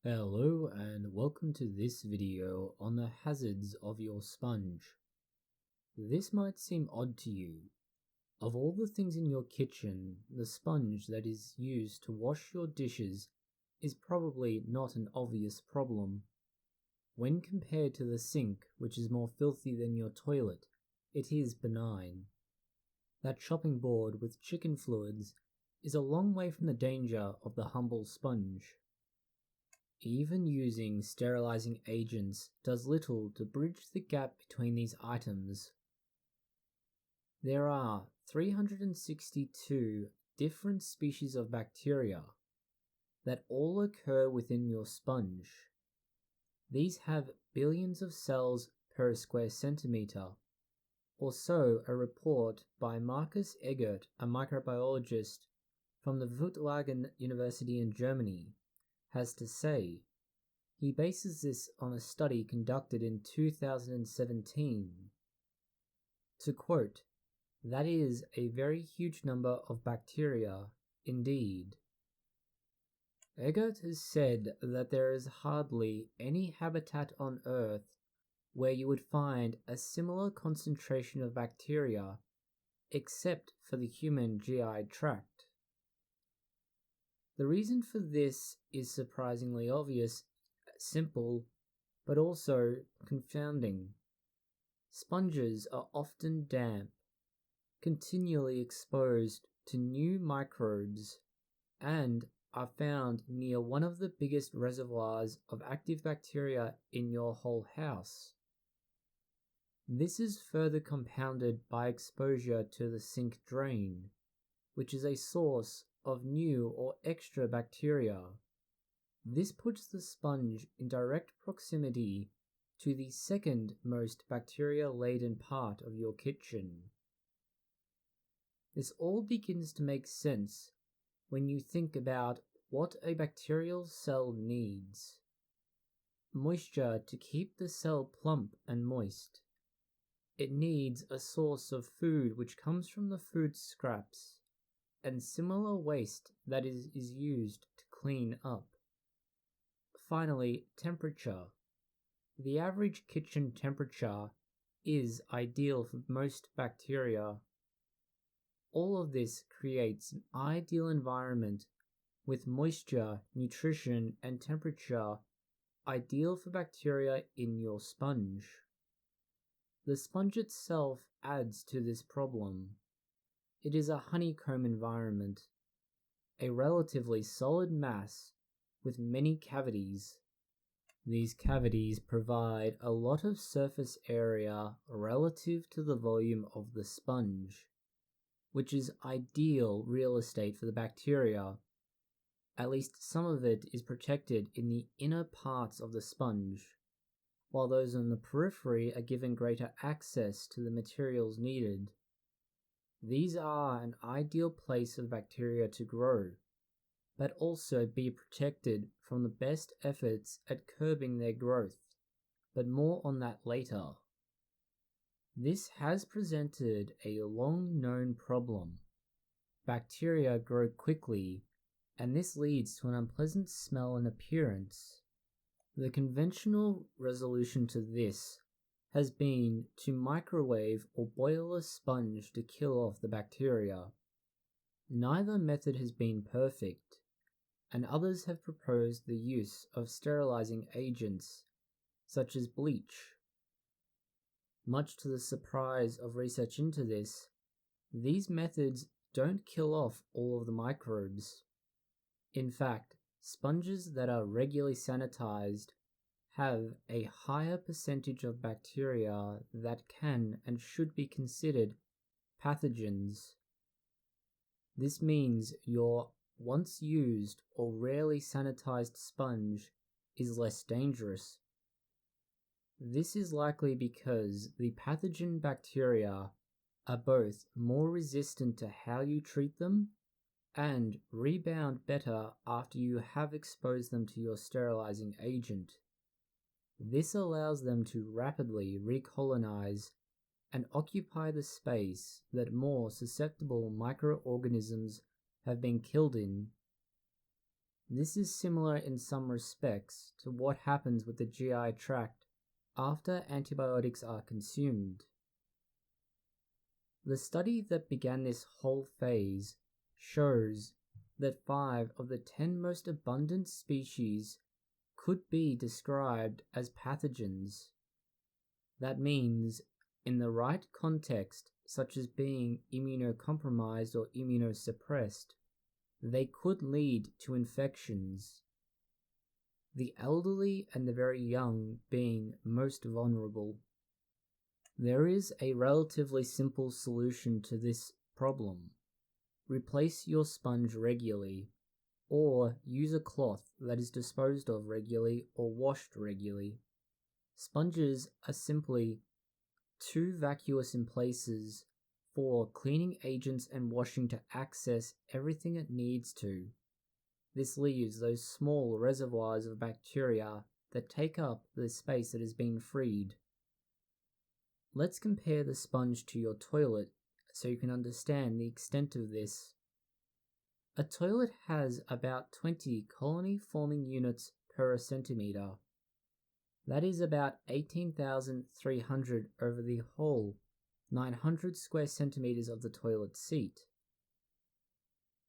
Hello and welcome to this video on the hazards of your sponge. This might seem odd to you. Of all the things in your kitchen, the sponge that is used to wash your dishes is probably not an obvious problem. When compared to the sink, which is more filthy than your toilet, it is benign. That chopping board with chicken fluids is a long way from the danger of the humble sponge. Even using sterilizing agents does little to bridge the gap between these items. There are 362 different species of bacteria that all occur within your sponge. These have billions of cells per square centimeter, or so a report by Markus Egert, a microbiologist from the Wutwagen University in Germany, has to say. He bases this on a study conducted in 2017. To quote, "That is a very huge number of bacteria, indeed." Egert has said that there is hardly any habitat on Earth where you would find a similar concentration of bacteria except for the human GI tract. The reason for this is surprisingly obvious, simple, but also confounding. Sponges are often damp, continually exposed to new microbes, and are found near one of the biggest reservoirs of active bacteria in your whole house. This is further compounded by exposure to the sink drain, which is a source of new or extra bacteria. This puts the sponge in direct proximity to the second most bacteria-laden part of your kitchen. This all begins to make sense when you think about what a bacterial cell needs. Moisture to keep the cell plump and moist. It needs a source of food which comes from the food scraps and similar waste that is used to clean up. Finally, temperature. The average kitchen temperature is ideal for most bacteria. All of this creates an ideal environment with moisture, nutrition, and temperature ideal for bacteria in your sponge. The sponge itself adds to this problem. It is a honeycomb environment, a relatively solid mass with many cavities. These cavities provide a lot of surface area relative to the volume of the sponge, which is ideal real estate for the bacteria. At least some of it is protected in the inner parts of the sponge, while those on the periphery are given greater access to the materials needed. These are an ideal place for bacteria to grow, but also be protected from the best efforts at curbing their growth, but more on that later. This has presented a long-known problem. Bacteria grow quickly, and this leads to an unpleasant smell and appearance. The conventional resolution to this has been to microwave or boil a sponge to kill off the bacteria. Neither method has been perfect, and others have proposed the use of sterilizing agents, such as bleach. Much to the surprise of research into this, these methods don't kill off all of the microbes. In fact, sponges that are regularly sanitized have a higher percentage of bacteria that can and should be considered pathogens. This means your once used or rarely sanitized sponge is less dangerous. This is likely because the pathogen bacteria are both more resistant to how you treat them and rebound better after you have exposed them to your sterilizing agent. This allows them to rapidly recolonize and occupy the space that more susceptible microorganisms have been killed in. This is similar in some respects to what happens with the GI tract after antibiotics are consumed. The study that began this whole phase shows that 5 of the 10 most abundant species could be described as pathogens. That means, in the right context, such as being immunocompromised or immunosuppressed, they could lead to infections. The elderly and the very young being most vulnerable. There is a relatively simple solution to this problem. Replace your sponge regularly, or use a cloth that is disposed of regularly or washed regularly. Sponges are simply too vacuous in places for cleaning agents and washing to access everything it needs to. This leaves those small reservoirs of bacteria that take up the space that has been freed. Let's compare the sponge to your toilet so you can understand the extent of this. A toilet has about 20 colony-forming units per centimeter. That is about 18,300 over the whole 900 square centimeters of the toilet seat.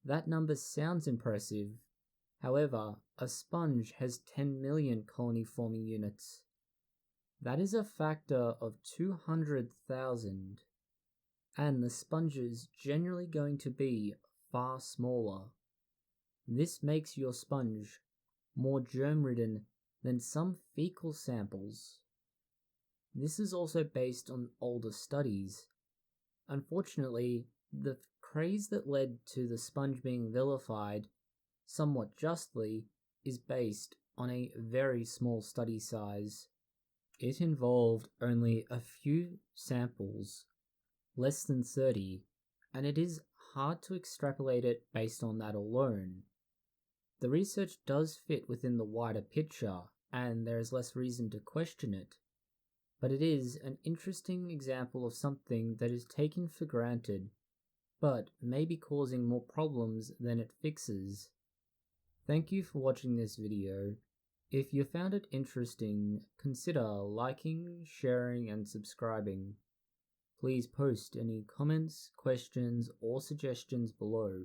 That number sounds impressive. However, a sponge has 10 million colony-forming units. That is a factor of 200,000, and the sponge is generally going to be far smaller. This makes your sponge more germ-ridden than some fecal samples. This is also based on older studies. Unfortunately, the craze that led to the sponge being vilified, somewhat justly, is based on a very small study size. It involved only a few samples, less than 30, and it is hard to extrapolate it based on that alone. The research does fit within the wider picture, and there is less reason to question it, but it is an interesting example of something that is taken for granted, but may be causing more problems than it fixes. Thank you for watching this video. If you found it interesting, consider liking, sharing, and subscribing. Please post any comments, questions, or suggestions below.